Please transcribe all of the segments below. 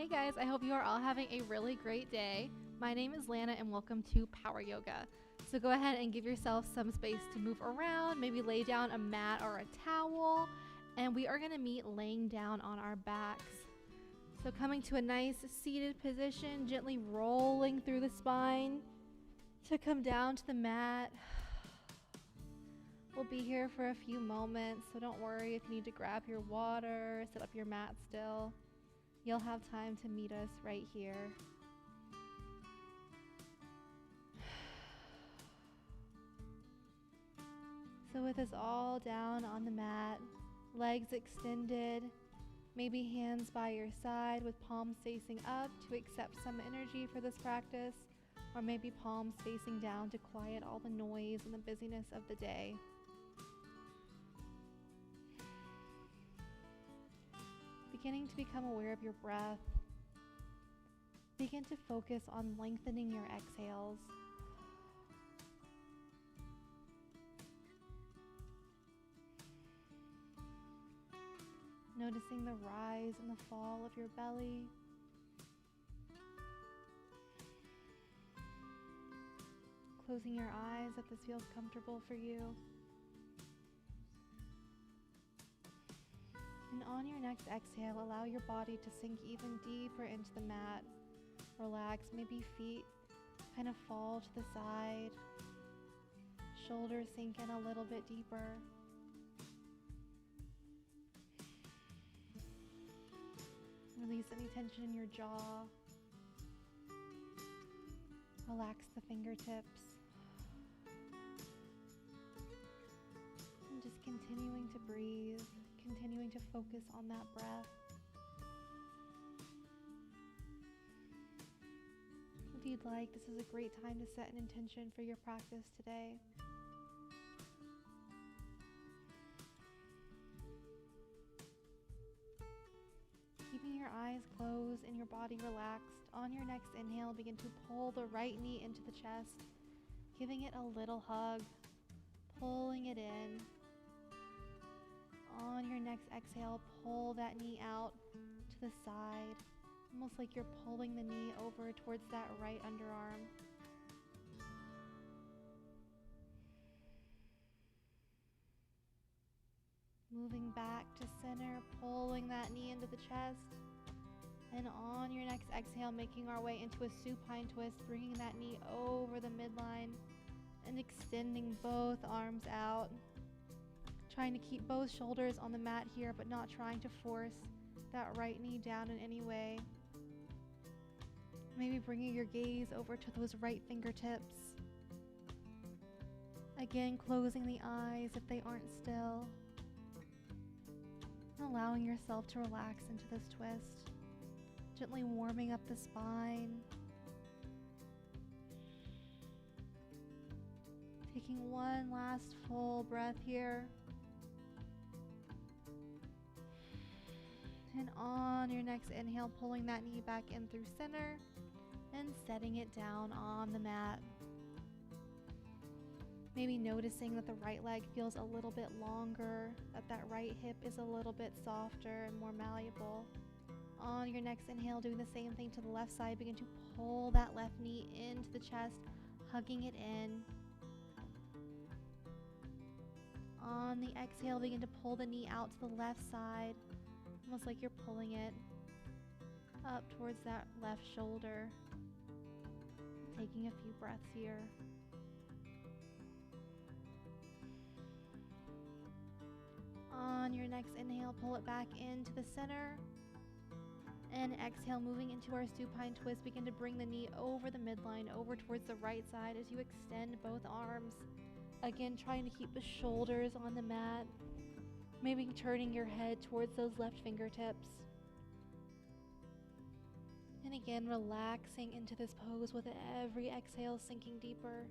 Hey guys, I hope you are all having a really great day. My name is Lana and welcome to Power Yoga. So go ahead and give yourself some space to move around, maybe lay down a mat or a towel, and we are going to meet laying down on our backs. So coming to a nice seated position, gently rolling through the spine to come down to the mat. We'll be here for a few moments, so don't worry if you need to grab your water, set up your mat still. You'll have time to meet us right here. So with us all down on the mat, legs extended, maybe hands by your side with palms facing up to accept some energy for this practice, or maybe palms facing down to quiet all the noise and the busyness of the day. Beginning to become aware of your breath. Begin to focus on lengthening your exhales. Noticing the rise and the fall of your belly. Closing your eyes if this feels comfortable for you. And on your next exhale, allow your body to sink even deeper into the mat. Relax, maybe feet kind of fall to the side. Shoulders sink in a little bit deeper. Release any tension in your jaw. Relax the fingertips. And just continuing to breathe. Continuing to focus on that breath. If you'd like, this is a great time to set an intention for your practice today. Keeping your eyes closed and your body relaxed, on your next inhale, begin to pull the right knee into the chest, giving it a little hug, pulling it in. On your next exhale, pull that knee out to the side, almost like you're pulling the knee over towards that right underarm. Moving back to center, pulling that knee into the chest. And on your next exhale, making our way into a supine twist, bringing that knee over the midline and extending both arms out. Trying to keep both shoulders on the mat here, but not trying to force that right knee down in any way. Maybe bringing your gaze over to those right fingertips. Again, closing the eyes if they aren't still. Allowing yourself to relax into this twist. Gently warming up the spine. Taking one last full breath here. And on your next inhale, pulling that knee back in through center and setting it down on the mat. Maybe noticing that the right leg feels a little bit longer, that right hip is a little bit softer and more malleable. On your next inhale, doing the same thing to the left side, begin to pull that left knee into the chest, hugging it in. On the exhale, begin to pull the knee out to the left side, almost like you're pulling it up towards that left shoulder. Taking a few breaths here. On your next inhale, pull it back into the center. And exhale, moving into our supine twist, begin to bring the knee over the midline, over towards the right side as you extend both arms. Again, trying to keep the shoulders on the mat. Maybe turning your head towards those left fingertips. And again, relaxing into this pose with every exhale, sinking deeper.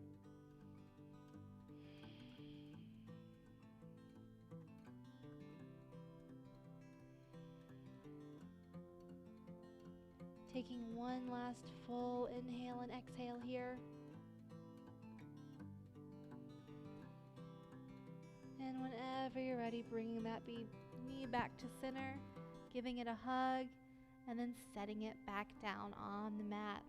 Taking one last full inhale and exhale here. And whenever you're ready, bringing that knee back to center, giving it a hug, and then setting it back down on the mat.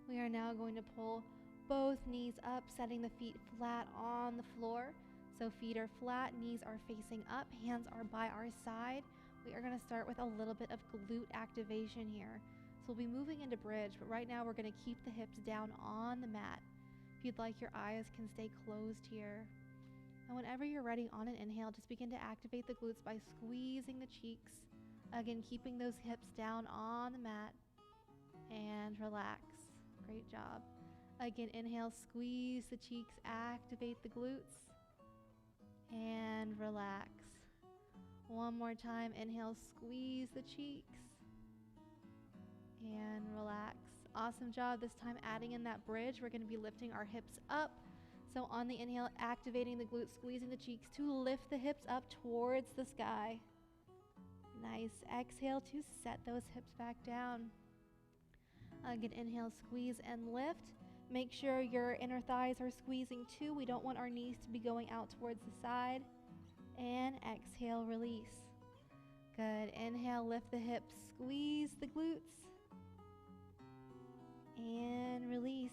We are now going to pull both knees up, setting the feet flat on the floor. So feet are flat, knees are facing up, hands are by our side. We are going to start with a little bit of glute activation here. So we'll be moving into bridge, but right now we're going to keep the hips down on the mat. If you'd like, your eyes can stay closed here. And whenever you're ready on an inhale, just begin to activate the glutes by squeezing the cheeks. Again, keeping those hips down on the mat. And relax. Great job. Again, inhale, squeeze the cheeks, activate the glutes. And relax. One more time, inhale, squeeze the cheeks. And relax. Awesome job. This time adding in that bridge, we're going to be lifting our hips up. So on the inhale, activating the glutes, squeezing the cheeks to lift the hips up towards the sky. Nice. Exhale to set those hips back down. Again, inhale, squeeze and lift. Make sure your inner thighs are squeezing too. We don't want our knees to be going out towards the side. And exhale, release. Good. Inhale, lift the hips, squeeze the glutes. And release.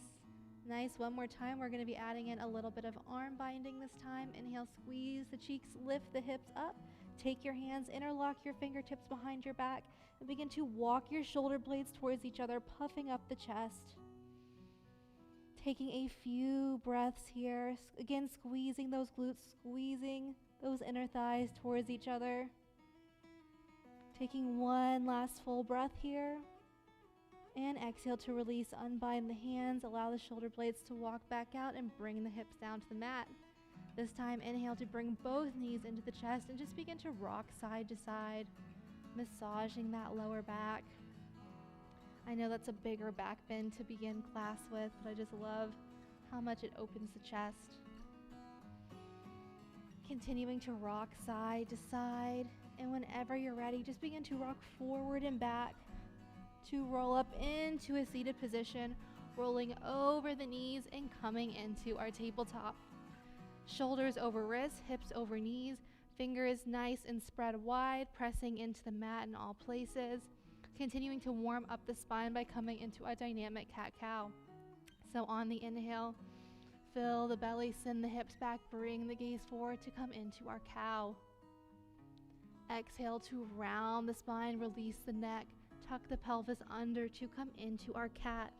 Nice. One more time. We're going to be adding in a little bit of arm binding this time. Inhale, squeeze the cheeks, lift the hips up. Take your hands, interlock your fingertips behind your back, and begin to walk your shoulder blades towards each other, puffing up the chest. Taking a few breaths here. Again, squeezing those glutes, squeezing those inner thighs towards each other. Taking one last full breath here. And exhale to release, unbind the hands, allow the shoulder blades to walk back out and bring the hips down to the mat. This time, inhale to bring both knees into the chest and just begin to rock side to side, massaging that lower back. I know that's a bigger back bend to begin class with, but I just love how much it opens the chest. Continuing to rock side to side, and whenever you're ready, just begin to rock forward and back to roll up into a seated position, rolling over the knees and coming into our tabletop. Shoulders over wrists, hips over knees, fingers nice and spread wide, pressing into the mat in all places. Continuing to warm up the spine by coming into a dynamic cat-cow. So on the inhale, fill the belly, send the hips back, bring the gaze forward to come into our cow. Exhale to round the spine, release the neck, tuck the pelvis under to come into our cat.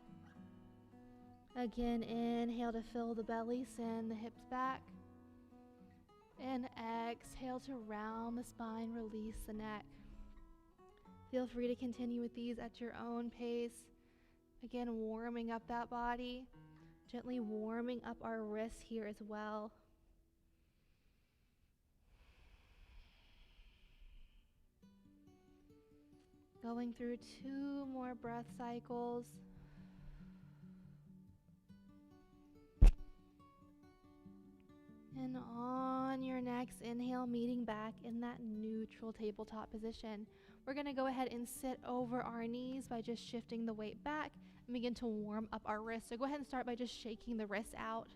Again, inhale to fill the belly, send the hips back. And exhale to round the spine, release the neck. Feel free to continue with these at your own pace. Again, warming up that body, gently warming up our wrists here as well. Going through 2 more breath cycles. And on your next inhale, meeting back in that neutral tabletop position. We're going to go ahead and sit over our knees by just shifting the weight back and begin to warm up our wrists. So go ahead and start by just shaking the wrists out.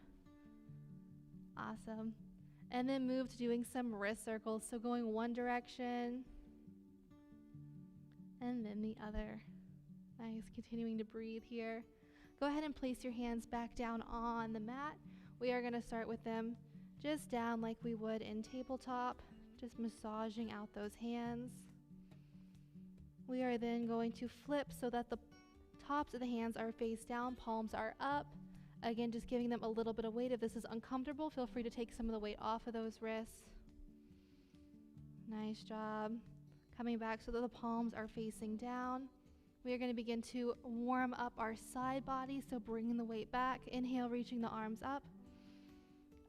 Awesome. And then move to doing some wrist circles. So going one direction and then the other. Nice. Continuing to breathe here. Go ahead and place your hands back down on the mat. We are going to start with them just down like we would in tabletop, just massaging out those hands. We are then going to flip so that the tops of the hands are face down, palms are up. Again, just giving them a little bit of weight. If this is uncomfortable, feel free to take some of the weight off of those wrists. Nice job. Coming back so that the palms are facing down. We are going to begin to warm up our side body, so bringing the weight back. Inhale, reaching the arms up.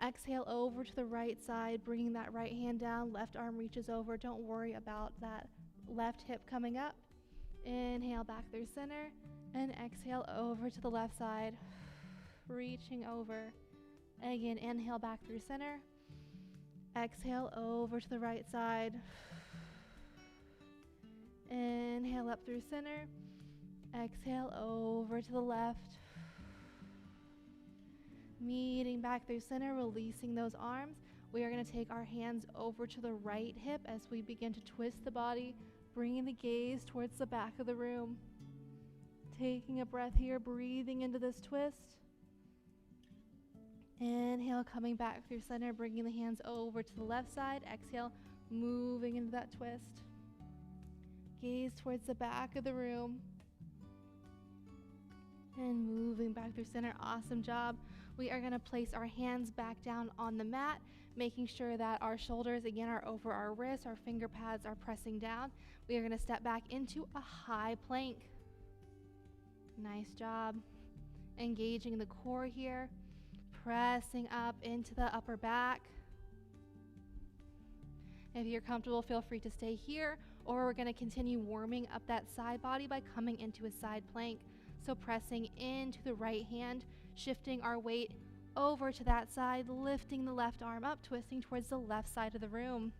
Exhale over to the right side, bringing that right hand down, left arm reaches over. Don't worry about that left hip coming up. Inhale back through center, and exhale over to the left side, reaching over. Again, inhale back through center. Exhale over to the right side. Inhale up through center. Exhale over to the left. Meeting back through center, releasing those arms. We are going to take our hands over to the right hip as we begin to twist the body, bringing the gaze towards the back of the room. Taking a breath here, breathing into this twist. Inhale, coming back through center, bringing the hands over to the left side. Exhale, moving into that twist. Gaze towards the back of the room. And moving back through center. Awesome job. We are going to place our hands back down on the mat, making sure that our shoulders, again, are over our wrists. Our finger pads are pressing down. We are going to step back into a high plank. Nice job. Engaging the core here. Pressing up into the upper back. If you're comfortable, feel free to stay here, or we're going to continue warming up that side body by coming into a side plank. So pressing into the right hand, shifting our weight over to that side, lifting the left arm up, twisting towards the left side of the room.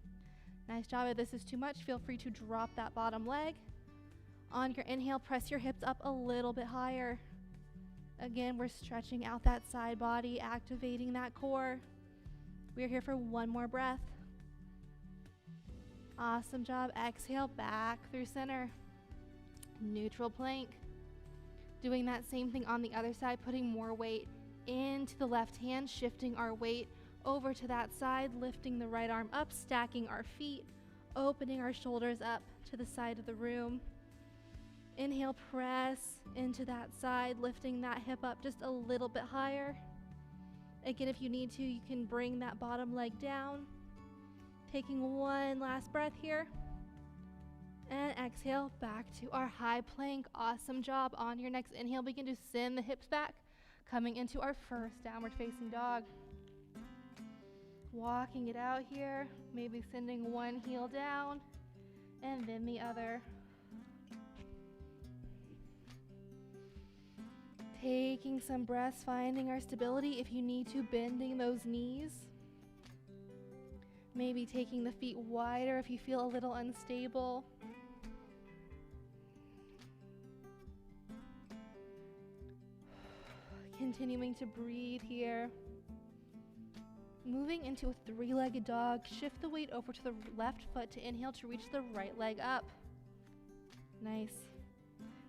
Nice job. If this is too much, feel free to drop that bottom leg. On your inhale, press your hips up a little bit higher. Again, we're stretching out that side body, activating that core. We're here for one more breath. Awesome job. Exhale, back through center. Neutral plank. Doing that same thing on the other side, putting more weight into the left hand, shifting our weight over to that side, lifting the right arm up, stacking our feet, opening our shoulders up to the side of the room. Inhale, press into that side, lifting that hip up just a little bit higher. Again, if you need to, you can bring that bottom leg down. Taking one last breath here. And exhale, back to our high plank. Awesome job. On your next inhale, begin to send the hips back, coming into our first downward facing dog. Walking it out here, maybe sending one heel down and then the other. Taking some breaths, finding our stability. If you need to, bending those knees. Maybe taking the feet wider if you feel a little unstable. Continuing to breathe here. Moving into a three-legged dog. Shift the weight over to the left foot to inhale to reach the right leg up. Nice.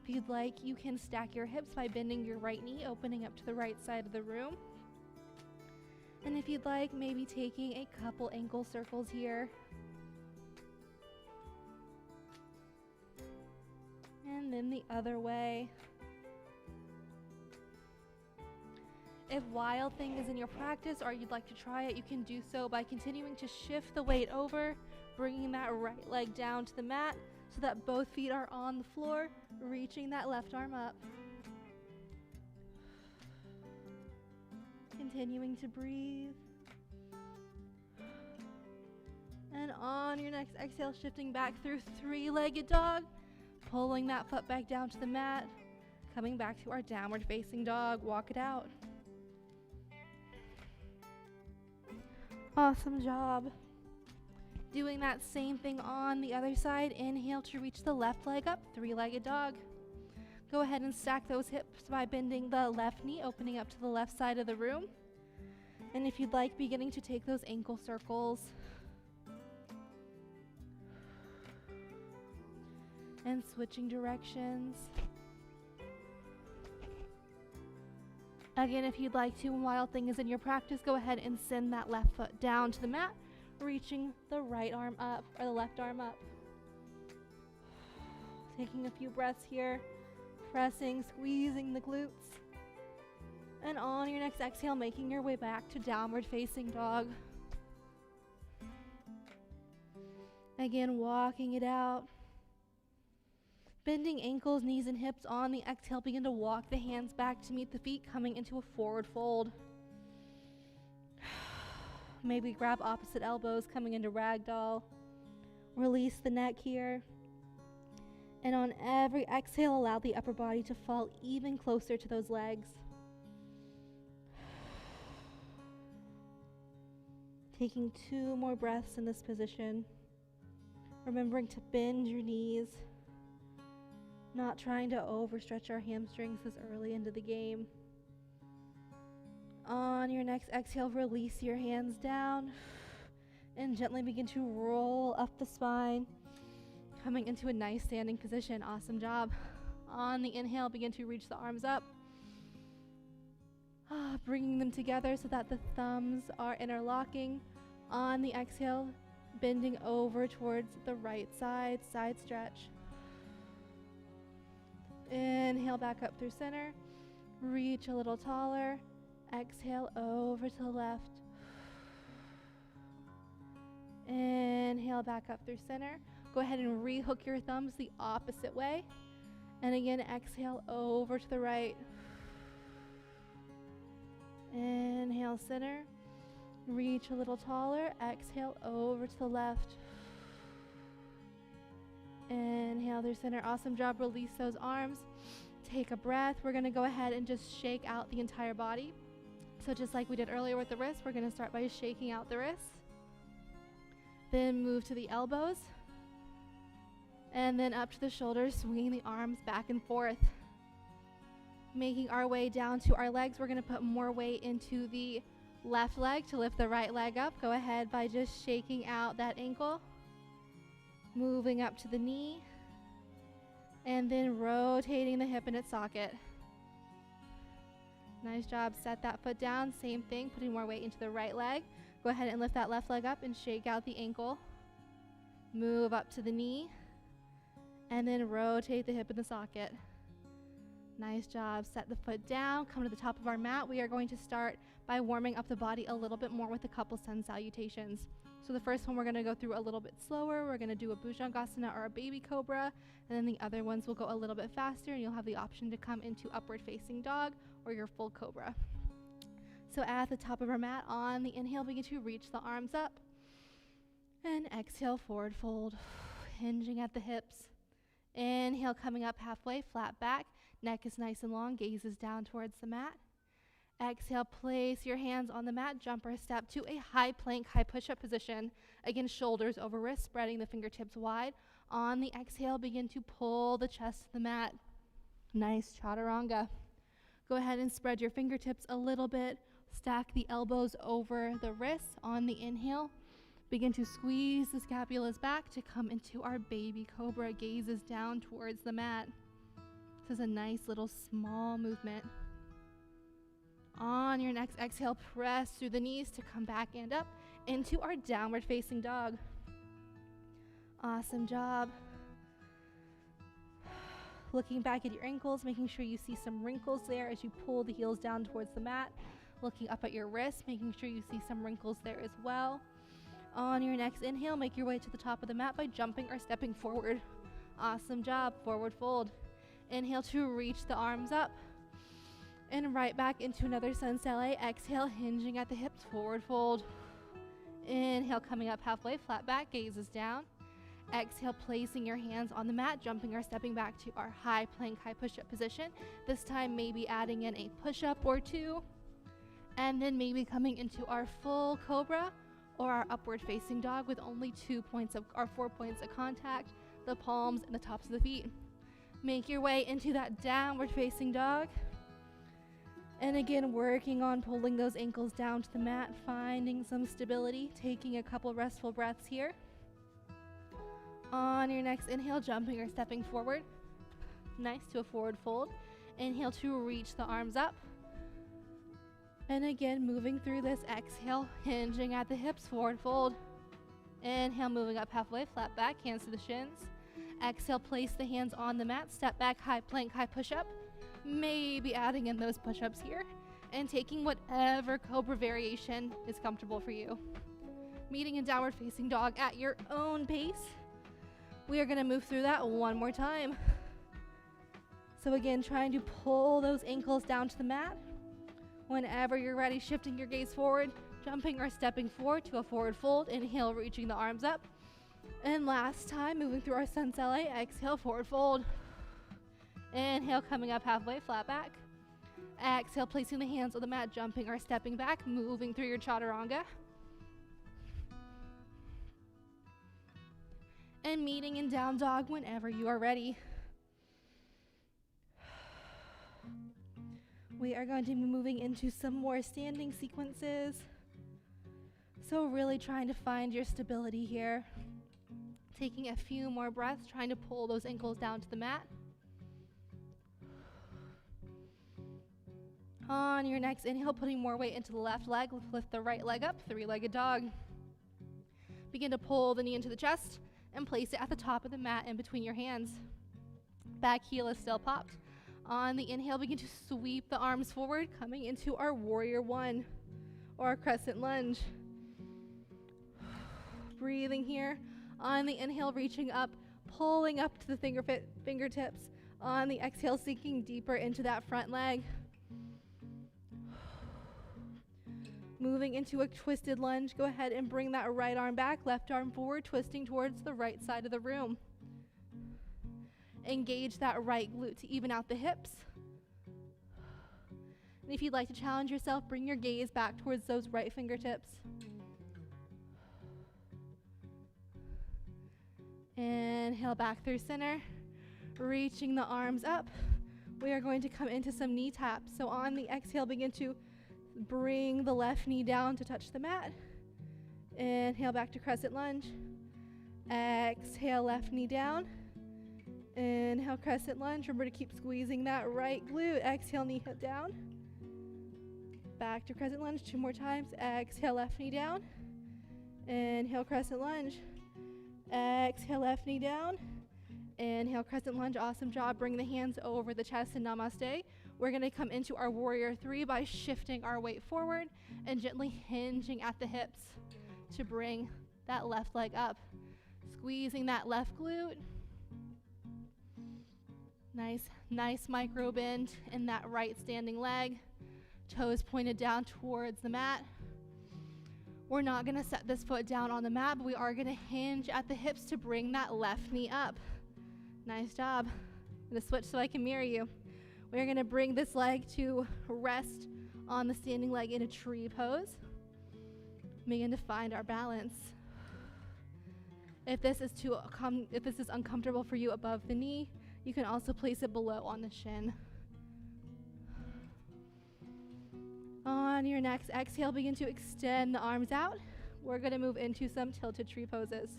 If you'd like, you can stack your hips by bending your right knee, opening up to the right side of the room. And if you'd like, maybe taking a couple ankle circles here. And then the other way. If Wild Thing is in your practice or you'd like to try it, you can do so by continuing to shift the weight over, bringing that right leg down to the mat so that both feet are on the floor, reaching that left arm up. Continuing to breathe. And on your next exhale, shifting back through three-legged dog, pulling that foot back down to the mat, coming back to our downward facing dog. Walk it out. Awesome job. Doing that same thing on the other side. Inhale to reach the left leg up, three-legged dog. Go ahead and stack those hips by bending the left knee, opening up to the left side of the room. And if you'd like, beginning to take those ankle circles. And switching directions. Again, if you'd like to, when Wild Thing is in your practice, go ahead and send that left foot down to the mat, reaching the right arm up, or the left arm up. Taking a few breaths here, pressing, squeezing the glutes. And on your next exhale, making your way back to downward facing dog. Again, walking it out. Bending ankles, knees, and hips on the exhale. Begin to walk the hands back to meet the feet, coming into a forward fold. Maybe grab opposite elbows, coming into ragdoll. Release the neck here. And on every exhale, allow the upper body to fall even closer to those legs. Taking 2 more breaths in this position. Remembering to bend your knees. Not trying to overstretch our hamstrings this early into the game. On your next exhale, release your hands down and gently begin to roll up the spine, coming into a nice standing position. Awesome job. On the inhale, begin to reach the arms up. Bringing them together so that the thumbs are interlocking. On the exhale, bending over towards the right side, side stretch. Inhale back up through center. Reach a little taller. Exhale over to the left. Inhale back up through center. Go ahead and rehook your thumbs the opposite way. And again, exhale over to the right. Inhale center. Reach a little taller. Exhale over to the left. Inhale through center. Awesome job. Release those arms. Take a breath. We're going to go ahead and just shake out the entire body. So just like we did earlier with the wrists, we're going to start by shaking out the wrists. Then move to the elbows. And then up to the shoulders, swinging the arms back and forth. Making our way down to our legs, we're going to put more weight into the left leg to lift the right leg up. Go ahead by just shaking out that ankle. Moving up to the knee. And then rotating the hip in its socket. Nice job. Set that foot down. Same thing, putting more weight into the right leg. Go ahead and lift that left leg up and shake out the ankle. Move up to the knee. And then rotate the hip in the socket. Nice job. Set the foot down. Come to the top of our mat. We are going to start by warming up the body a little bit more with a couple sun salutations. So the first one we're going to go through a little bit slower. We're going to do a Bhujangasana or a baby cobra. And then the other ones will go a little bit faster, and you'll have the option to come into upward facing dog or your full cobra. So at the top of our mat, on the inhale, begin to reach the arms up. And exhale, forward fold. Hinging at the hips. Inhale, coming up halfway, flat back. Neck is nice and long, gaze is down towards the mat. Exhale, place your hands on the mat, jump or step to a high plank, high push-up position. Again, shoulders over wrists, spreading the fingertips wide. On the exhale, begin to pull the chest to the mat. Nice chaturanga. Go ahead and spread your fingertips a little bit. Stack the elbows over the wrists. On the inhale, begin to squeeze the scapulas back to come into our baby cobra. Gazes down towards the mat. This is a nice little small movement. On your next exhale, press through the knees to come back and up into our downward facing dog. Awesome job. Looking back at your ankles, making sure you see some wrinkles there as you pull the heels down towards the mat. Looking up at your wrists, making sure you see some wrinkles there as well. On your next inhale, make your way to the top of the mat by jumping or stepping forward. Awesome job. Forward fold. Inhale to reach the arms up. And right back into another sun sele. Exhale, hinging at the hips, forward fold. Inhale, coming up halfway, flat back, gazes down. Exhale, placing your hands on the mat, jumping or stepping back to our high plank, high push-up position. This time, maybe adding in a push-up or two. And then maybe coming into our full cobra or our upward facing dog with only 4 points of contact, the palms and the tops of the feet. Make your way into that downward facing dog. And again, working on pulling those ankles down to the mat, finding some stability, taking a couple restful breaths here. On your next inhale, jumping or stepping forward. Nice, to a forward fold. Inhale to reach the arms up. And again, moving through this exhale, hinging at the hips, forward fold. Inhale, moving up halfway, flat back, hands to the shins. Exhale, place the hands on the mat, step back, high plank, high push-up. Maybe adding in those push-ups here and taking whatever cobra variation is comfortable for you. Meeting in downward facing dog at your own pace. We are going to move through that one more time. So again, trying to pull those ankles down to the mat. Whenever you're ready, shifting your gaze forward, jumping or stepping forward to a forward fold. Inhale, reaching the arms up. And last time, moving through our sun sele. Exhale, forward fold. Inhale, coming up halfway, flat back. Exhale, placing the hands on the mat, jumping or stepping back, moving through your chaturanga. And meeting in down dog whenever you are ready. We are going to be moving into some more standing sequences. So really trying to find your stability here. Taking a few more breaths, trying to pull those ankles down to the mat. On your next inhale, putting more weight into the left leg, lift the right leg up, three-legged dog. Begin to pull the knee into the chest and place it at the top of the mat in between your hands. Back heel is still popped. On the inhale, begin to sweep the arms forward, coming into our warrior one or our crescent lunge. Breathing here. On the inhale, reaching up, pulling up to the fingertips. On the exhale, sinking deeper into that front leg. Moving into a twisted lunge, go ahead and bring that right arm back, left arm forward, twisting towards the right side of the room. Engage that right glute to even out the hips. And if you'd like to challenge yourself, bring your gaze back towards those right fingertips. Inhale back through center, reaching the arms up. We are going to come into some knee taps. So on the exhale, begin to bring the left knee down to touch the mat. Inhale back to crescent lunge. Exhale, left knee down. Inhale, crescent lunge. Remember to keep squeezing that right glute. Exhale, knee hip down. Back to crescent lunge 2 more times. Exhale, left knee down. Inhale, crescent lunge. Exhale, left knee down. Inhale, crescent lunge. Awesome job. Bring the hands over the chest and namaste. We're going to come into our warrior 3 by shifting our weight forward and gently hinging at the hips to bring that left leg up. Squeezing that left glute. Nice micro bend in that right standing leg. Toes pointed down towards the mat. We're not going to set this foot down on the mat, but we are going to hinge at the hips to bring that left knee up. Nice job. I'm going to switch so I can mirror you. We're going to bring this leg to rest on the standing leg in a tree pose. Begin to find our balance. If this is uncomfortable for you above the knee, you can also place it below on the shin. On your next exhale, begin to extend the arms out. We're going to move into some tilted tree poses.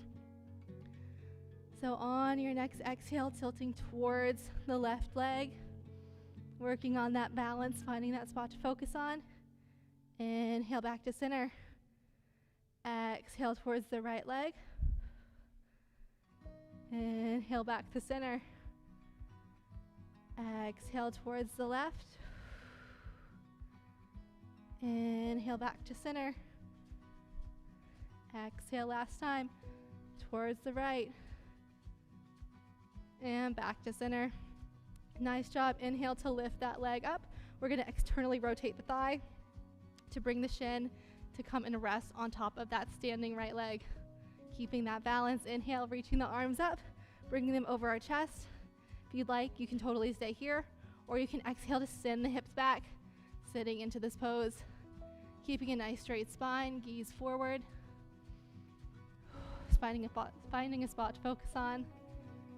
So on your next exhale, tilting towards the left leg, working on that balance, finding that spot to focus on. Inhale back to center. Exhale towards the right leg. Inhale back to center. Exhale towards the left. Inhale back to center. Exhale last time towards the right. And back to center. Nice job. Inhale to lift that leg up. We're going to externally rotate the thigh to bring the shin to come and rest on top of that standing right leg. Keeping that balance. Inhale, reaching the arms up, bringing them over our chest. If you'd like, you can totally stay here, or you can exhale to send the hips back, sitting into this pose. Keeping a nice straight spine, gaze forward. Finding a spot to focus on.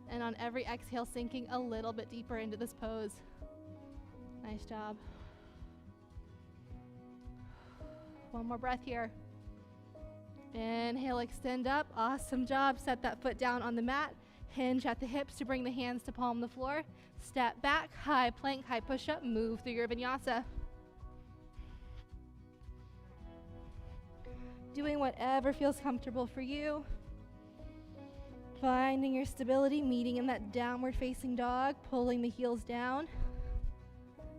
And on every exhale, sinking a little bit deeper into this pose. Nice job. One more breath here. Inhale, extend up. Awesome job. Set that foot down on the mat. Hinge at the hips to bring the hands to palm the floor. Step back, high plank, high push-up. Move through your vinyasa. Doing whatever feels comfortable for you. Finding your stability, meeting in that downward facing dog, pulling the heels down.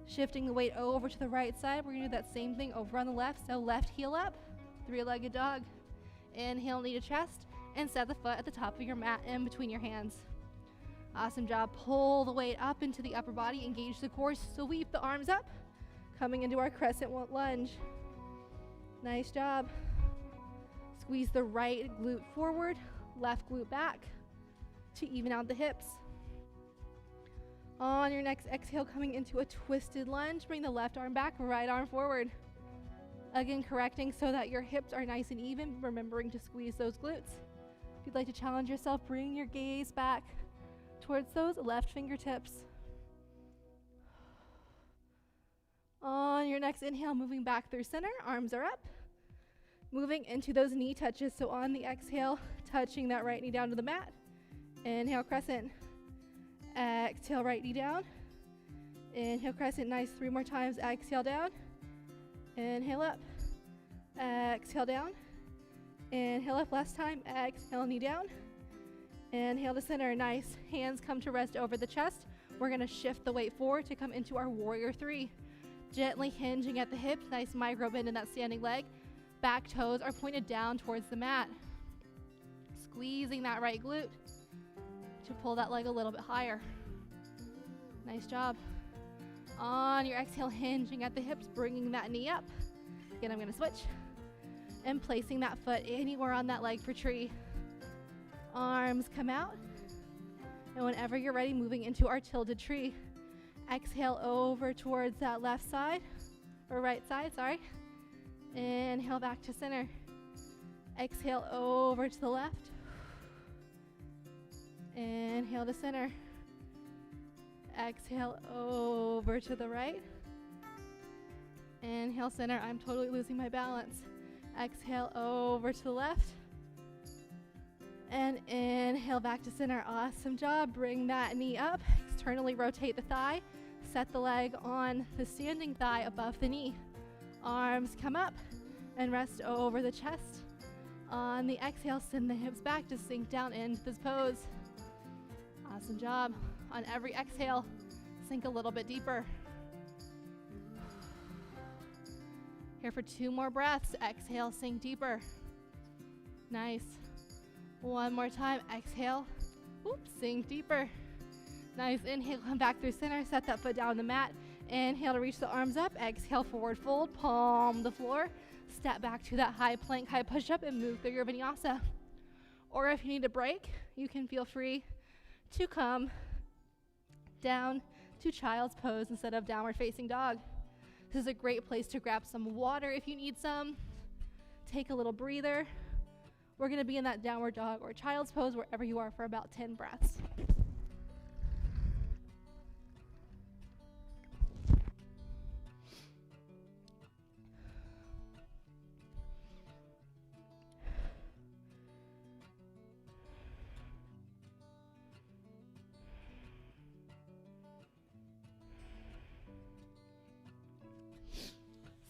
Shifting the weight over to the right side. We're going to do that same thing over on the left. So left heel up, three-legged dog. Inhale, knee to chest, and set the foot at the top of your mat in between your hands. Awesome job. Pull the weight up into the upper body. Engage the core. Sweep the arms up. Coming into our crescent lunge. Nice job. Squeeze the right glute forward, left glute back to even out the hips. On your next exhale, coming into a twisted lunge, bring the left arm back, right arm forward. Again, correcting so that your hips are nice and even, remembering to squeeze those glutes. If you'd like to challenge yourself, bring your gaze back towards those left fingertips. On your next inhale, moving back through center, arms are up. Moving into those knee touches. So on the exhale, touching that right knee down to the mat. Inhale, crescent. Exhale, right knee down. Inhale, crescent. Nice. 3 more times. Exhale, down. Inhale, up. Exhale, down. Inhale, up. Last time. Exhale, knee down. Inhale to center. Nice. Hands come to rest over the chest. We're going to shift the weight forward to come into our warrior 3. Gently hinging at the hips. Nice micro bend in that standing leg. Back toes are pointed down towards the mat. Squeezing that right glute to pull that leg a little bit higher. Nice job. On your exhale, hinging at the hips, bringing that knee up. Again, I'm going to switch. And placing that foot anywhere on that leg for tree. Arms come out. And whenever you're ready, moving into our tilted tree. Exhale over towards that left side, or right side, sorry. Inhale back to center. Exhale over to the left. Inhale to center. Exhale over to the right. Inhale, center. I'm totally losing my balance. Exhale over to the left. And inhale back to center. Awesome job. Bring that knee up. Externally rotate the thigh. Set the leg on the standing thigh above the knee. Arms come up and rest over the chest. On the exhale, send the hips back to sink down into this pose. Awesome job. On every exhale, sink a little bit deeper. Here for 2 more breaths. Exhale, sink deeper. Nice. 1 more time. Exhale. Oops, sink deeper. Nice. Inhale, come back through center. Set that foot down on the mat. Inhale to reach the arms up. Exhale, forward fold. Palm the floor. Step back to that high plank, high push-up, and move through your vinyasa. Or if you need a break, you can feel free to come down to child's pose instead of downward facing dog. This is a great place to grab some water if you need some. Take a little breather. We're going to be in that downward dog or child's pose wherever you are for about 10 breaths.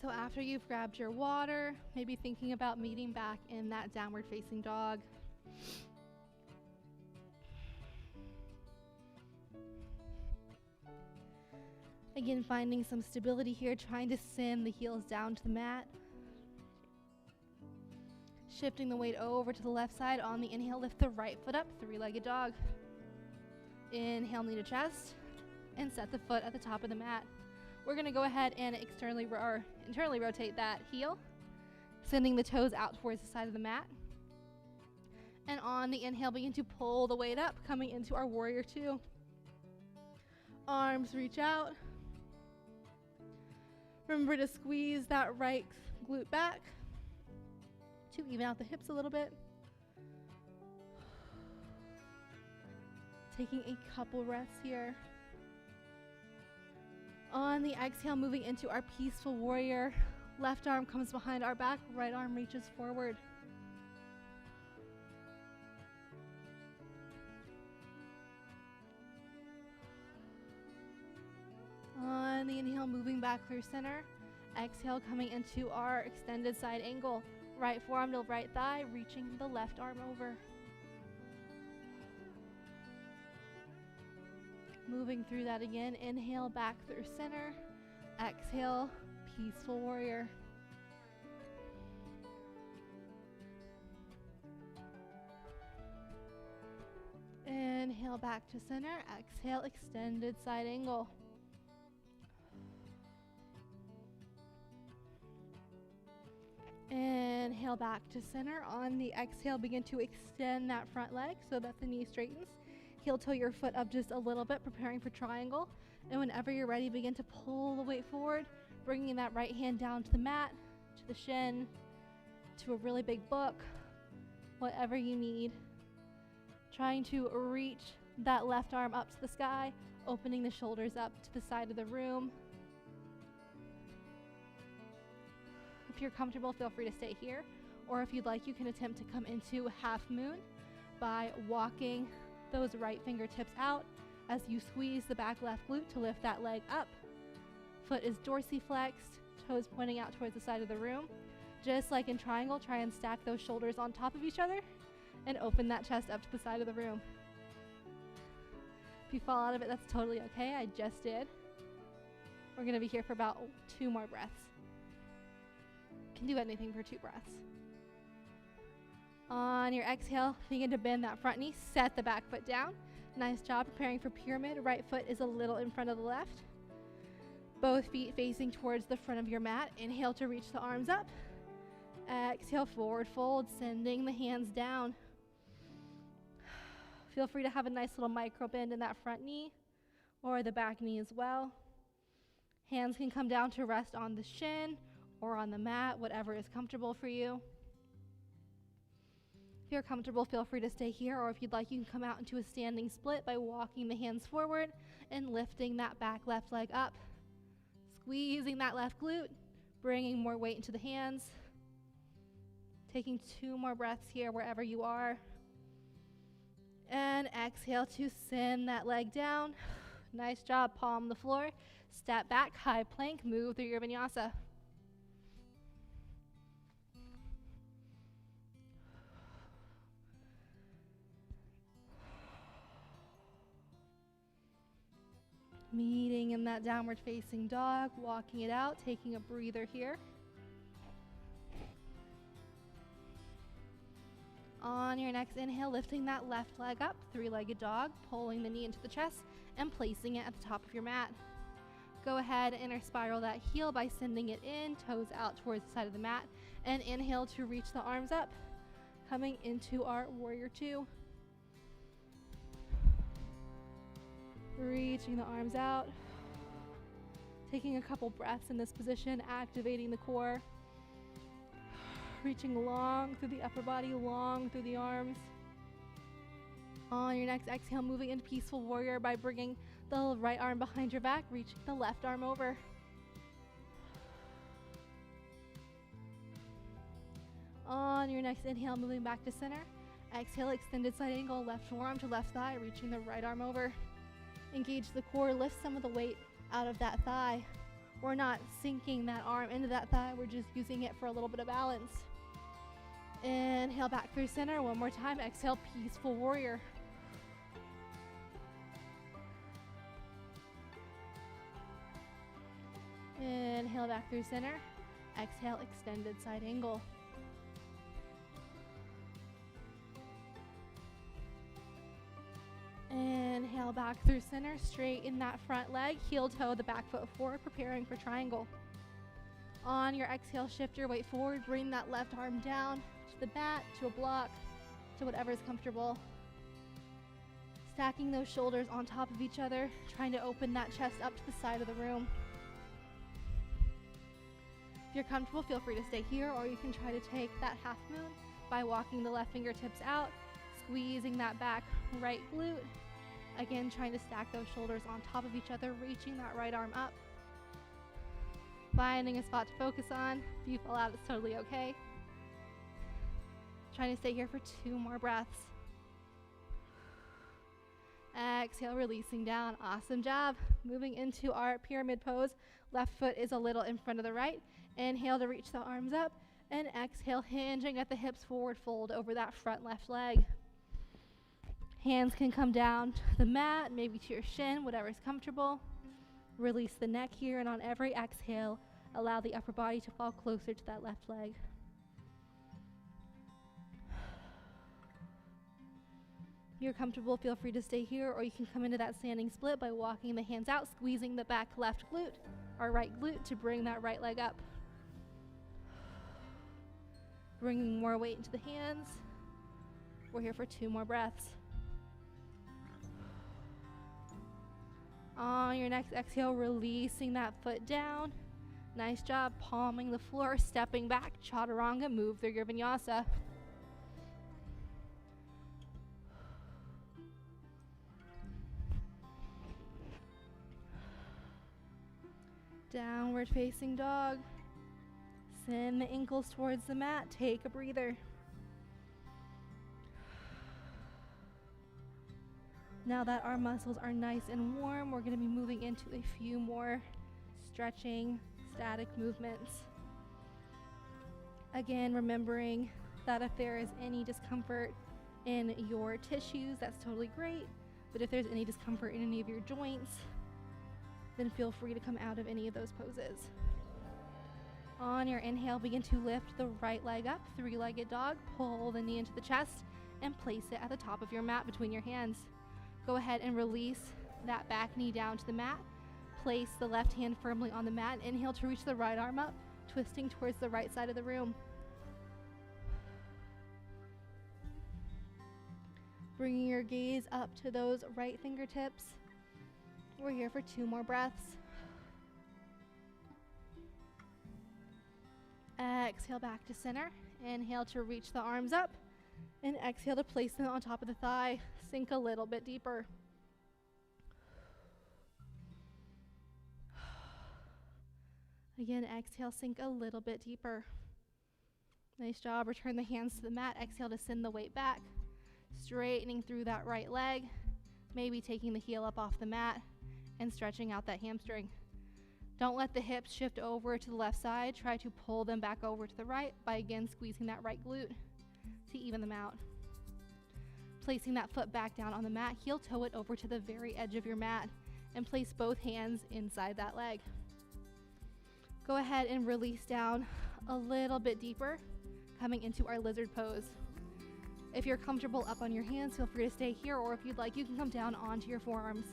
So after you've grabbed your water, maybe thinking about meeting back in that downward facing dog. Again, finding some stability here, trying to send the heels down to the mat. Shifting the weight over to the left side. On the inhale, lift the right foot up, 3-legged dog. Inhale, knee to chest, and set the foot at the top of the mat. We're going to go ahead and internally rotate that heel, sending the toes out towards the side of the mat. And on the inhale, begin to pull the weight up, coming into our warrior 2. Arms reach out. Remember to squeeze that right glute back to even out the hips a little bit. Taking a couple breaths here. On the exhale, moving into our peaceful warrior. Left arm comes behind our back, right arm reaches forward. On the inhale, moving back through center. Exhale, coming into our extended side angle. Right forearm to right thigh, reaching the left arm over. Moving through that again. Inhale, back through center. Exhale, peaceful warrior. Inhale, back to center. Exhale, extended side angle. Inhale, back to center. On the exhale, begin to extend that front leg so that the knee straightens. Heel toe your foot up just a little bit, preparing for triangle. And whenever you're ready, begin to pull the weight forward, bringing that right hand down to the mat, to the shin, to a really big book, whatever you need. Trying to reach that left arm up to the sky, opening the shoulders up to the side of the room. If you're comfortable, feel free to stay here. Or if you'd like, you can attempt to come into half moon by walking those right fingertips out as you squeeze the back left glute to lift that leg up. Foot is dorsiflexed, toes pointing out towards the side of the room. Just like in triangle, try and stack those shoulders on top of each other and open that chest up to the side of the room. If you fall out of it, that's totally okay. I just did. We're going to be here for about 2 more breaths. Can do anything for 2 breaths. On your exhale, begin to bend that front knee, set the back foot down. Nice job preparing for pyramid. Right foot is a little in front of the left. Both feet facing towards the front of your mat. Inhale to reach the arms up. Exhale, forward fold, sending the hands down. Feel free to have a nice little micro bend in that front knee or the back knee as well. Hands can come down to rest on the shin or on the mat, whatever is comfortable for you. If you're comfortable, feel free to stay here, or if you'd like, you can come out into a standing split by walking the hands forward and lifting that back left leg up. Squeezing that left glute, bringing more weight into the hands. Taking 2 more breaths here wherever you are. And exhale to send that leg down. Nice job, palm the floor. Step back, high plank, move through your vinyasa. Meeting in that downward facing dog, walking it out, taking a breather here. On your next inhale, lifting that left leg up, 3-legged dog, pulling the knee into the chest and placing it at the top of your mat. Go ahead and inner spiral that heel by sending it in, toes out towards the side of the mat, and inhale to reach the arms up, coming into our warrior 2. Reaching the arms out, taking a couple breaths in this position, activating the core. Reaching long through the upper body, long through the arms. On your next exhale, moving into peaceful warrior by bringing the right arm behind your back, reaching the left arm over. On your next inhale, moving back to center. Exhale, extended side angle, left forearm to left thigh, reaching the right arm over. Engage the core, lift some of the weight out of that thigh. We're not sinking that arm into that thigh, we're just using it for a little bit of balance. Inhale back through center, one more time. Exhale, peaceful warrior. Inhale back through center. Exhale, extended side angle. Inhale back through center, straighten that front leg, heel toe the back foot forward, preparing for triangle. On your exhale, shift your weight forward, bring that left arm down to the mat, to a block, to whatever is comfortable. Stacking those shoulders on top of each other, trying to open that chest up to the side of the room. If you're comfortable, feel free to stay here, or you can try to take that half moon by walking the left fingertips out, squeezing that back right glute. Again, trying to stack those shoulders on top of each other, reaching that right arm up. Finding a spot to focus on. If you fall out, it's totally okay. Trying to stay here for 2 more breaths. Exhale, releasing down. Awesome job. Moving into our pyramid pose. Left foot is a little in front of the right. Inhale to reach the arms up. And exhale, hinging at the hips, forward fold over that front left leg. Hands can come down to the mat, maybe to your shin, whatever is comfortable. Release the neck here, and on every exhale, allow the upper body to fall closer to that left leg. If you're comfortable, feel free to stay here, or you can come into that standing split by walking the hands out, squeezing the back left glute or right glute to bring that right leg up. Bringing more weight into the hands. We're here for 2 more breaths. On your next exhale, releasing that foot down. Nice job, palming the floor, stepping back, chaturanga, move through your vinyasa. Downward facing dog. Send the ankles towards the mat. Take a breather. Now that our muscles are nice and warm, we're going to be moving into a few more stretching, static movements. Again, remembering that if there is any discomfort in your tissues, that's totally great. But if there's any discomfort in any of your joints, then feel free to come out of any of those poses. On your inhale, begin to lift the right leg up, three-legged dog. Pull the knee into the chest and place it at the top of your mat between your hands. Go ahead and release that back knee down to the mat. Place the left hand firmly on the mat. Inhale to reach the right arm up, twisting towards the right side of the room. Bringing your gaze up to those right fingertips. We're here for 2 more breaths. Exhale back to center. Inhale to reach the arms up. And exhale to place them on top of the thigh. Sink a little bit deeper. Again, exhale, sink a little bit deeper. Nice job. Return the hands to the mat. Exhale to send the weight back. Straightening through that right leg. Maybe taking the heel up off the mat and stretching out that hamstring. Don't let the hips shift over to the left side. Try to pull them back over to the right by again squeezing that right glute to even them out. Placing that foot back down on the mat, heel toe it over to the very edge of your mat and place both hands inside that leg. Go ahead and release down a little bit deeper, coming into our lizard pose. If you're comfortable up on your hands, feel free to stay here, or if you'd like, you can come down onto your forearms.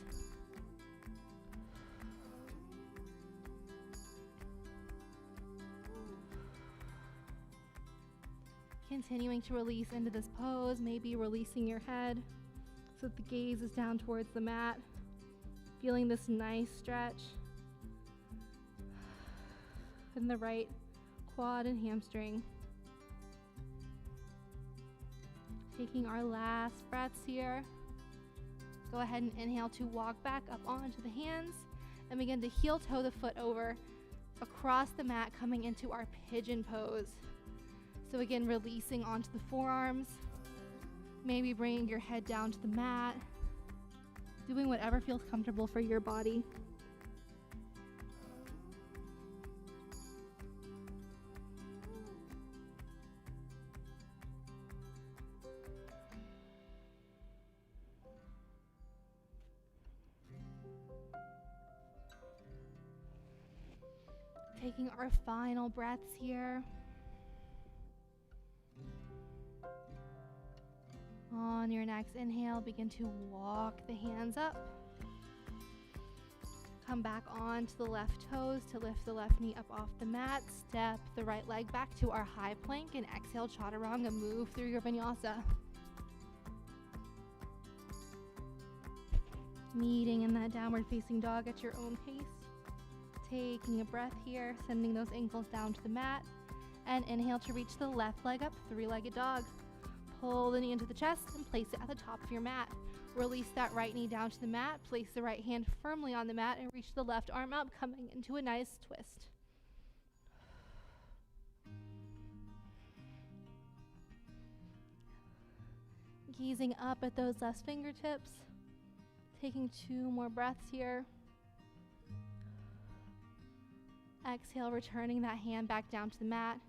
Continuing to release into this pose, maybe releasing your head so that the gaze is down towards the mat. Feeling this nice stretch in the right quad and hamstring. Taking our last breaths here. Go ahead and inhale to walk back up onto the hands and begin to heel toe the foot over across the mat, coming into our pigeon pose. So again, releasing onto the forearms, maybe bringing your head down to the mat, doing whatever feels comfortable for your body. Taking our final breaths here. On your next inhale, begin to walk the hands up. Come back onto the left toes to lift the left knee up off the mat. Step the right leg back to our high plank and exhale, chaturanga. Move through your vinyasa. Meeting in that downward facing dog at your own pace. Taking a breath here, sending those ankles down to the mat. And inhale to reach the left leg up, three-legged dog. Pull the knee into the chest and place it at the top of your mat. Release that right knee down to the mat. Place the right hand firmly on the mat and reach the left arm up, coming into a nice twist. Gazing up at those left fingertips. Taking 2 more breaths here. Exhale, returning that hand back down to the mat.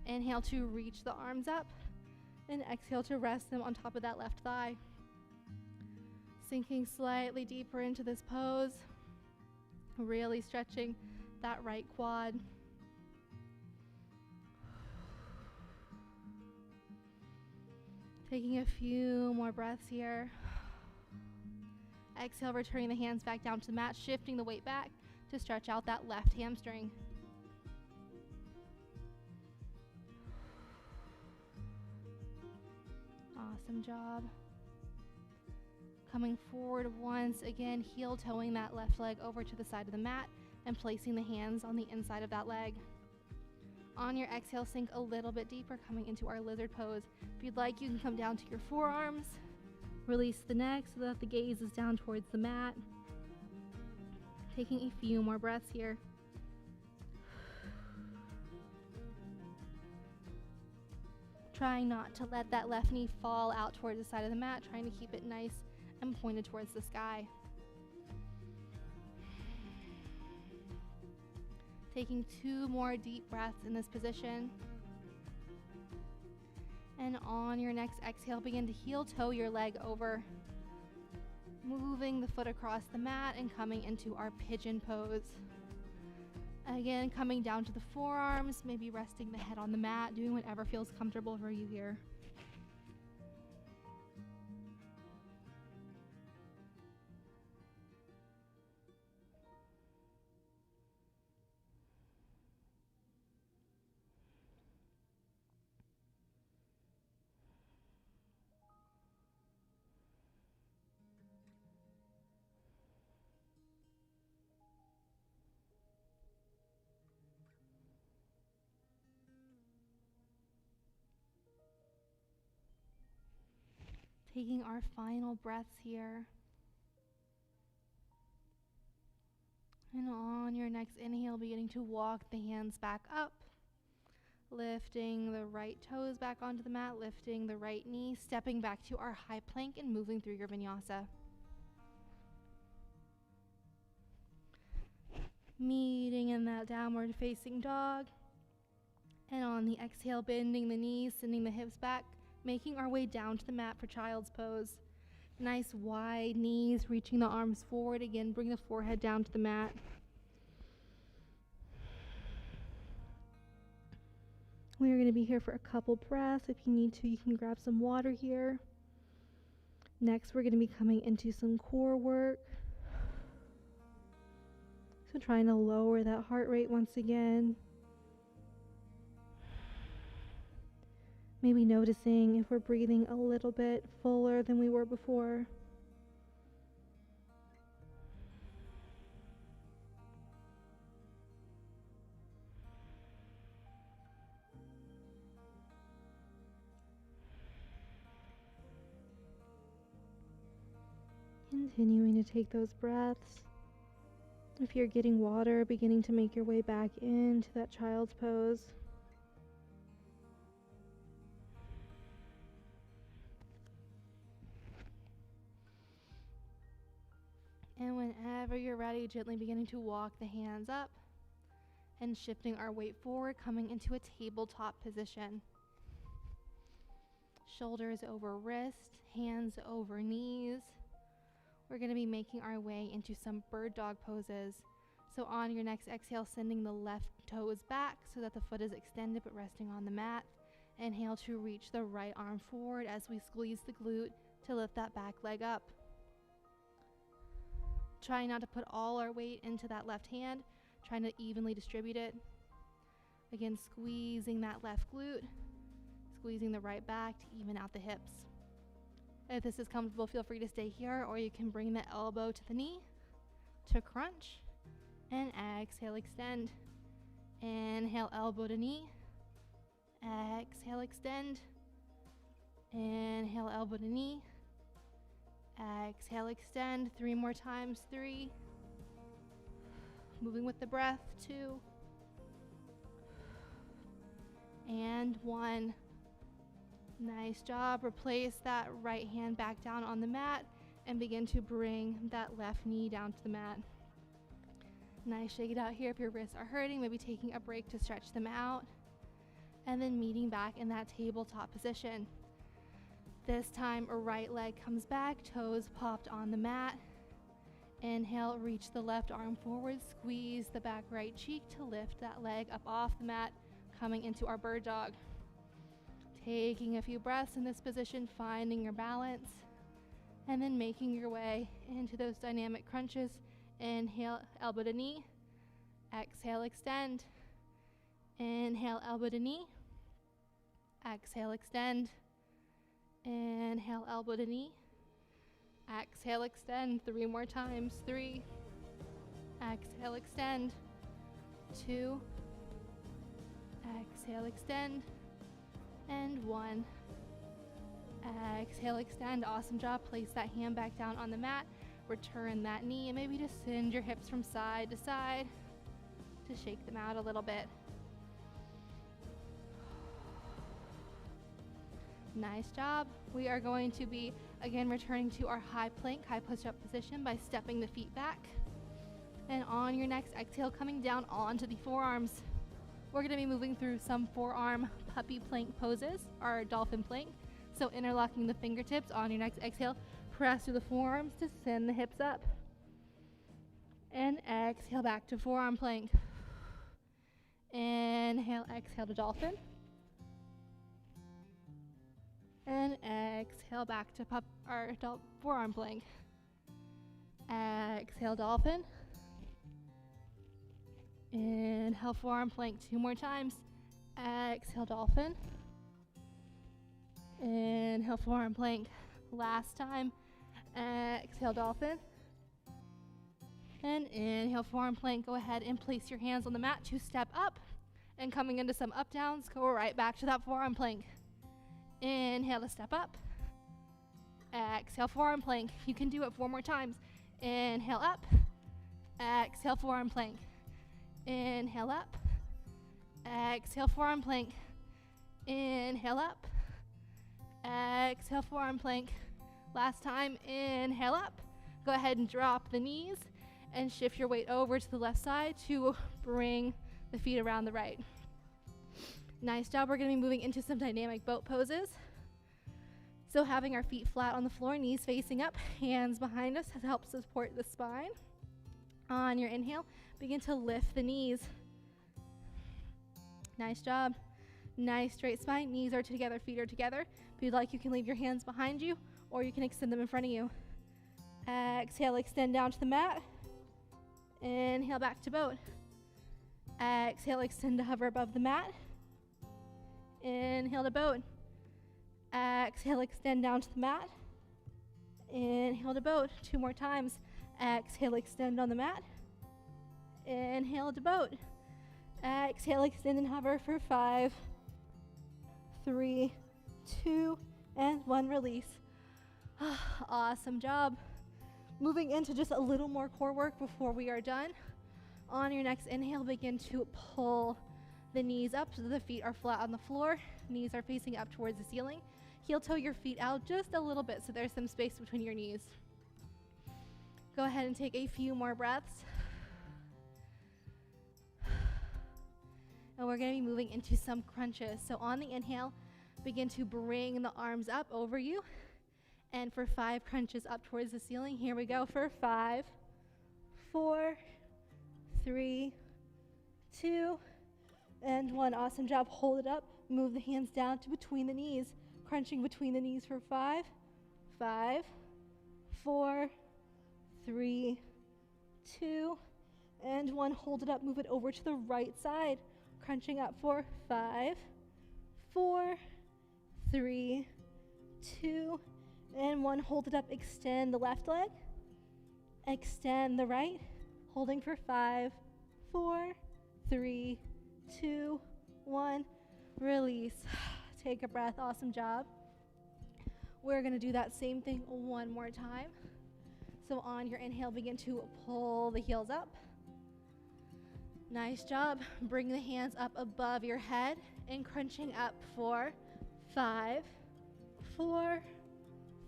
Inhale to reach the arms up. And exhale to rest them on top of that left thigh. Sinking slightly deeper into this pose. Really stretching that right quad. Taking a few more breaths here. Exhale, returning the hands back down to the mat, shifting the weight back to stretch out that left hamstring. Awesome job. Coming forward once again, heel toeing that left leg over to the side of the mat and placing the hands on the inside of that leg. On your exhale, sink a little bit deeper, coming into our lizard pose. If you'd like, you can come down to your forearms. Release the neck so that the gaze is down towards the mat. Taking a few more breaths here. Trying not to let that left knee fall out towards the side of the mat, trying to keep it nice and pointed towards the sky. Taking 2 more deep breaths in this position. And on your next exhale, begin to heel toe your leg over. Moving the foot across the mat and coming into our pigeon pose. Again, coming down to the forearms, maybe resting the head on the mat, doing whatever feels comfortable for you here. Taking our final breaths here. And on your next inhale, beginning to walk the hands back up. Lifting the right toes back onto the mat, lifting the right knee, stepping back to our high plank and moving through your vinyasa. Meeting in that downward facing dog. And on the exhale, bending the knees, sending the hips back, making our way down to the mat for child's pose. Nice wide knees, reaching the arms forward. Again, bring the forehead down to the mat. We're going to be here for a couple breaths. If you need to, you can grab some water here. Next, we're going to be coming into some core work. So trying to lower that heart rate once again. Maybe noticing if we're breathing a little bit fuller than we were before. Continuing to take those breaths. If you're getting water, beginning to make your way back into that child's pose. And whenever you're ready, gently beginning to walk the hands up and shifting our weight forward, coming into a tabletop position. Shoulders over wrist, hands over knees. We're going to be making our way into some bird dog poses. So on your next exhale, sending the left toes back so that the foot is extended but resting on the mat. Inhale to reach the right arm forward as we squeeze the glute to lift that back leg up. Trying not to put all our weight into that left hand, trying to evenly distribute it. Again, squeezing that left glute, squeezing the right back to even out the hips. If this is comfortable, feel free to stay here, or you can bring the elbow to the knee to crunch and exhale, extend. Inhale, elbow to knee. Exhale, extend. Inhale, elbow to knee. Exhale, extend. 3 more times. 3. Moving with the breath. 2. And 1. Nice job. Replace that right hand back down on the mat and begin to bring that left knee down to the mat. Nice. Shake it out here if your wrists are hurting, maybe taking a break to stretch them out. And then meeting back in that tabletop position. This time, a right leg comes back, toes popped on the mat. Inhale, reach the left arm forward, squeeze the back right cheek to lift that leg up off the mat, coming into our bird dog. Taking a few breaths in this position, finding your balance, and then making your way into those dynamic crunches. Inhale, elbow to knee. Exhale, extend. Inhale, elbow to knee. Exhale, extend. Inhale, elbow to knee. Exhale, extend. 3 more times. 3. Exhale, extend. 2. Exhale, extend. And 1. Exhale, extend. Awesome job. Place that hand back down on the mat. Return that knee and maybe just send your hips from side to side to shake them out a little bit. Nice job. We are going to be, again, returning to our high plank, high push-up position by stepping the feet back. And on your next exhale, coming down onto the forearms. We're going to be moving through some forearm puppy plank poses, or dolphin plank. So interlocking the fingertips on your next exhale, press through the forearms to send the hips up. And exhale back to forearm plank. Inhale, exhale to dolphin. And exhale back to forearm plank. Exhale, dolphin. Inhale, forearm plank 2 more times. Exhale, dolphin. Inhale, forearm plank. Last time. Exhale, dolphin. And inhale, forearm plank. Go ahead and place your hands on the mat to step up. And coming into some up downs, go right back to that forearm plank. Inhale to step up. Exhale, forearm plank. You can do it 4 more times. Inhale up. Exhale, forearm plank. Inhale up. Exhale, forearm plank. Inhale up. Exhale, forearm plank. Last time, inhale up. Go ahead and drop the knees and shift your weight over to the left side to bring the feet around the right. Nice job. We're going to be moving into some dynamic boat poses. So having our feet flat on the floor, knees facing up, hands behind us helps support the spine. On your inhale, begin to lift the knees. Nice job. Nice straight spine. Knees are together, feet are together. If you'd like, you can leave your hands behind you or you can extend them in front of you. Exhale, extend down to the mat. Inhale, back to boat. Exhale, extend to hover above the mat. Inhale to boat. Exhale, extend down to the mat. Inhale to boat. 2 more times. Exhale, extend on the mat. Inhale to boat. Exhale, extend and hover for 5, 3, 2, and 1. Release. Awesome job. Moving into just a little more core work before we are done. On your next inhale, begin to pull the knees up so the feet are flat on the floor. Knees are facing up towards the ceiling. Heel toe your feet out just a little bit so there's some space between your knees. Go ahead and take a few more breaths. And we're going to be moving into some crunches. So on the inhale, begin to bring the arms up over you. And for 5 crunches up towards the ceiling. Here we go for 5, 4, 3, 2, and 1. Awesome job. Hold it up. Move the hands down to between the knees. Crunching between the knees for 5, 5, 4, 3, 2, and 1. Hold it up. Move it over to the right side. Crunching up for 5, 4, 3, 2, and 1. Hold it up. Extend the left leg. Extend the right. Holding for 5, 4, 3, 2, 1. Release. Take a breath. Awesome job. We're going to do that same thing 1 more time. So on your inhale, begin to pull the heels up. Nice job. Bring the hands up above your head and crunching up for 5, 4,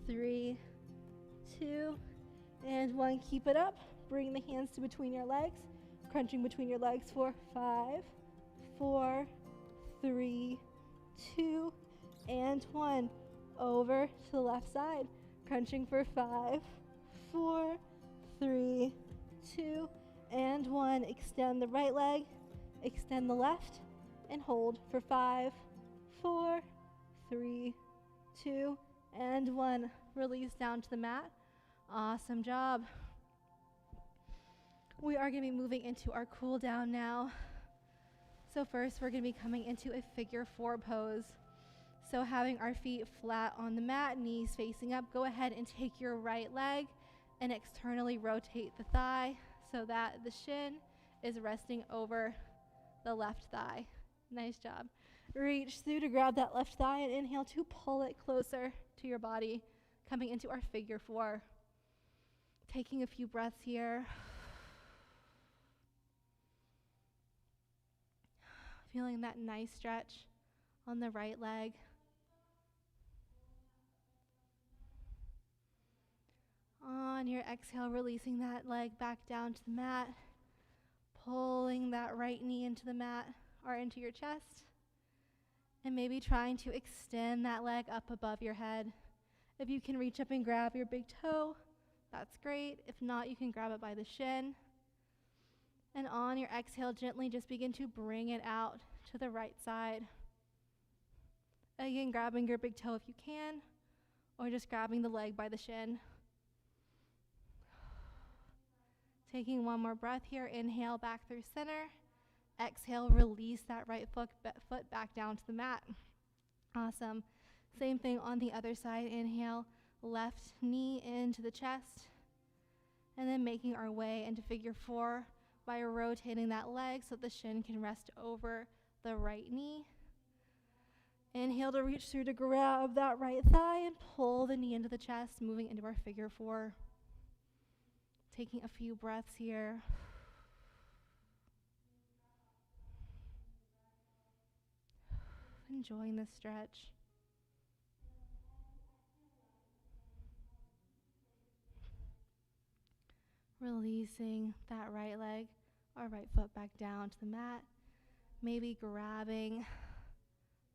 3, 2, and 1. Keep it up. Bring the hands to between your legs. Crunching between your legs for 5, 4, 3, 2, and 1. Over to the left side. Crunching for 5, 4, 3, 2, and 1. Extend the right leg. Extend the left. And hold for 5, 4, 3, 2, and 1. Release down to the mat. Awesome job. We are going to be moving into our cool down now. So first, we're going to be coming into a figure 4 pose. So having our feet flat on the mat, knees facing up, go ahead and take your right leg and externally rotate the thigh so that the shin is resting over the left thigh. Nice job. Reach through to grab that left thigh and inhale to pull it closer to your body, coming into our figure 4. Taking a few breaths here. Feeling that nice stretch on the right leg. On your exhale, releasing that leg back down to the mat, pulling that right knee into the mat or into your chest, and maybe trying to extend that leg up above your head. If you can reach up and grab your big toe, that's great. If not, you can grab it by the shin. And on your exhale, gently just begin to bring it out to the right side. Again, grabbing your big toe if you can, or just grabbing the leg by the shin. Taking one more breath here. Inhale back through center. Exhale, release that right foot back down to the mat. Awesome. Same thing on the other side. Inhale, left knee into the chest. And then making our way into figure 4 by rotating that leg so the shin can rest over the right knee. Inhale to reach through to grab that right thigh and pull the knee into the chest, moving into our figure 4. Taking a few breaths here. Enjoying this stretch. Releasing that right leg or right foot back down to the mat. Maybe grabbing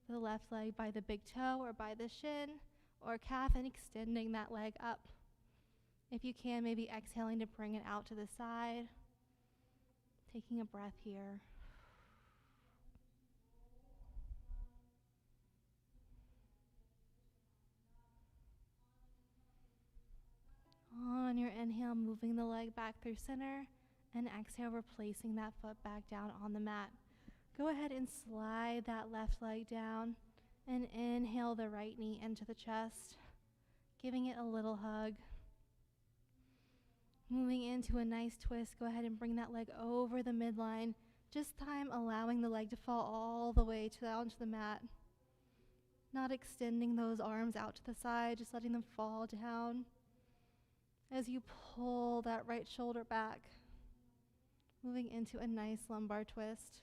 the left leg by the big toe or by the shin or calf and extending that leg up. If you can, maybe exhaling to bring it out to the side. Taking a breath here. On your inhale, moving the leg back through center, and exhale, replacing that foot back down on the mat. Go ahead and slide that left leg down and inhale the right knee into the chest, giving it a little hug. Moving into a nice twist, go ahead and bring that leg over the midline, just time allowing the leg to fall all the way down to the mat. Not extending those arms out to the side, just letting them fall down. As you pull that right shoulder back, moving into a nice lumbar twist.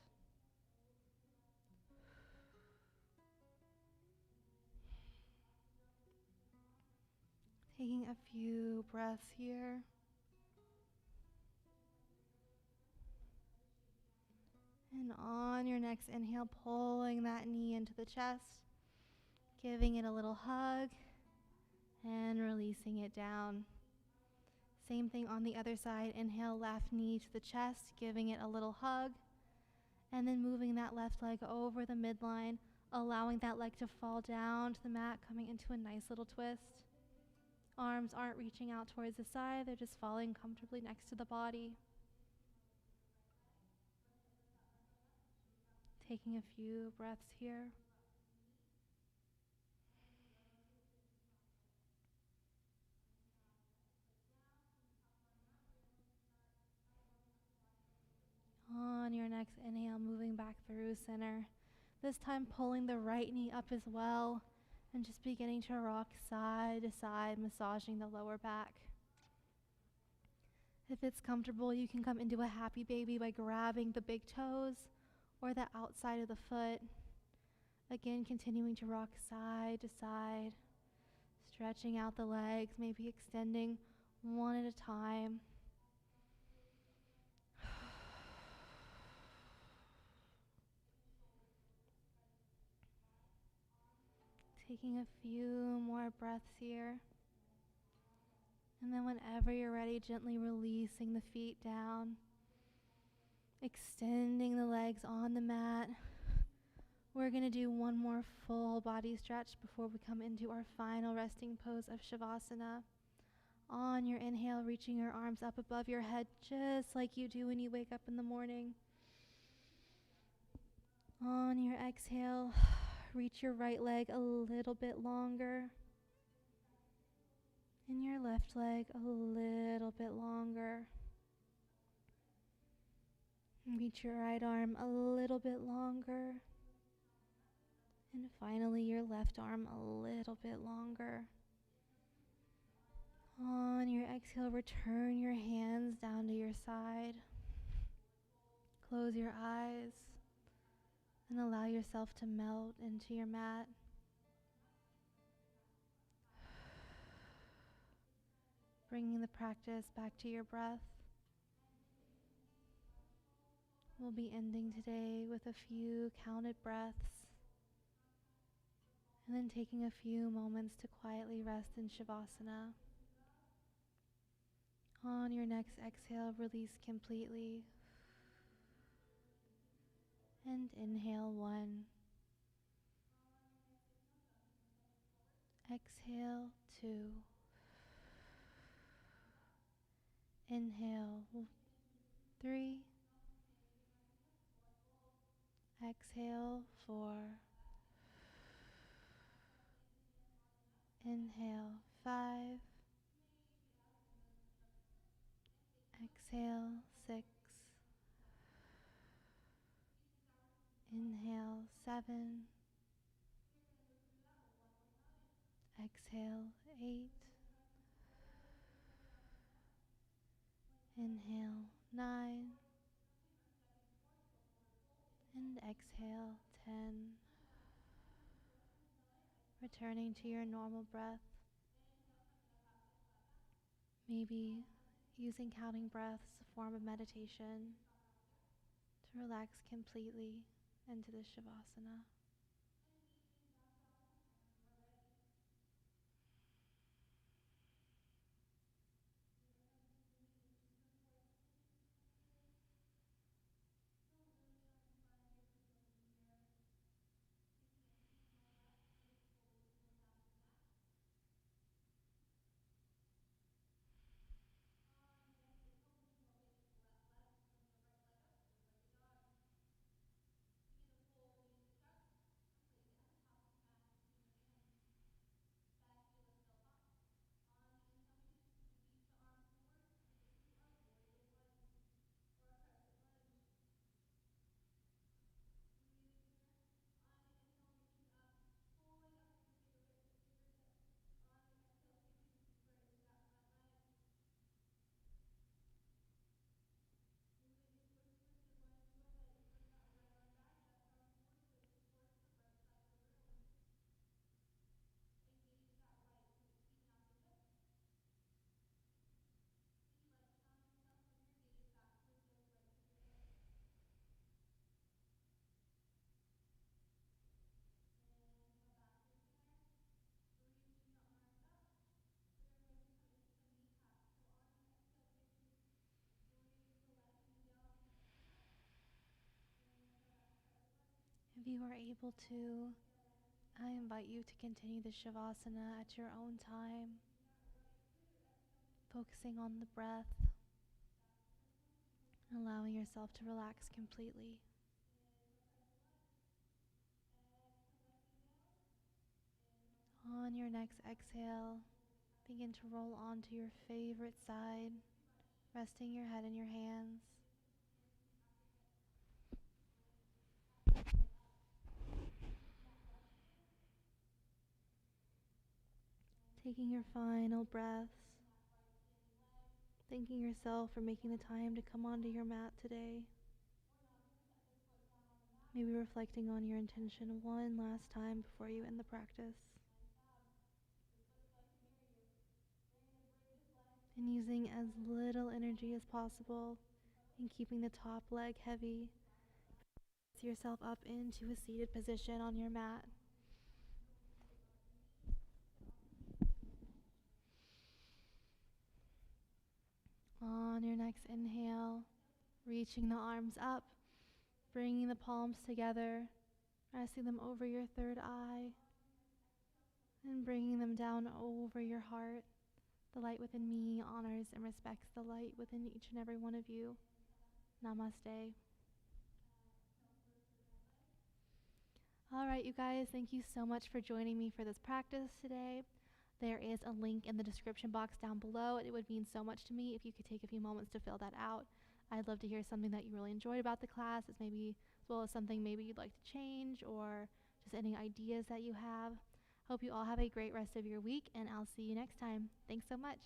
Taking a few breaths here. And on your next inhale, pulling that knee into the chest, giving it a little hug, and releasing it down. Same thing on the other side. Inhale, left knee to the chest, giving it a little hug, and then moving that left leg over the midline, allowing that leg to fall down to the mat, coming into a nice little twist. Arms aren't reaching out towards the side, they're just falling comfortably next to the body. Taking a few breaths here. On your next inhale, moving back through center. This time pulling the right knee up as well and just beginning to rock side to side, massaging the lower back. If it's comfortable, you can come into a happy baby by grabbing the big toes or the outside of the foot. Again, continuing to rock side to side, stretching out the legs, maybe extending one at a time. Taking a few more breaths here. And then whenever you're ready, gently releasing the feet down. Extending the legs on the mat. We're going to do one more full body stretch before we come into our final resting pose of Shavasana. On your inhale, reaching your arms up above your head, just like you do when you wake up in the morning. On your exhale, reach your right leg a little bit longer. And your left leg a little bit longer. Reach your right arm a little bit longer. And finally, your left arm a little bit longer. On your exhale, return your hands down to your side. Close your eyes and allow yourself to melt into your mat. Bringing the practice back to your breath. We'll be ending today with a few counted breaths and then taking a few moments to quietly rest in Shavasana. On your next exhale, release completely and inhale 1. Exhale 2. Inhale 3. Exhale 4. Inhale 5. Exhale 6. Inhale 7. Exhale 8. Inhale 9. And exhale 10. Returning to your normal breath. Maybe using counting breaths as a form of meditation to relax completely into the Shavasana. If you are able to, I invite you to continue the Shavasana at your own time, focusing on the breath, allowing yourself to relax completely. On your next exhale, begin to roll onto your favorite side, resting your head in your hands. Taking your final breaths, thanking yourself for making the time to come onto your mat today. Maybe reflecting on your intention one last time before you end the practice. And using as little energy as possible and keeping the top leg heavy. Press yourself up into a seated position on your mat. On your next inhale, reaching the arms up, bringing the palms together, resting them over your third eye, and bringing them down over your heart. The light within me honors and respects the light within each and every one of you. Namaste. All right, you guys, thank you so much for joining me for this practice today. There is a link in the description box down below. It would mean so much to me if you could take a few moments to fill that out. I'd love to hear something that you really enjoyed about the class, as well as something maybe you'd like to change, or just any ideas that you have. Hope you all have a great rest of your week, and I'll see you next time. Thanks so much.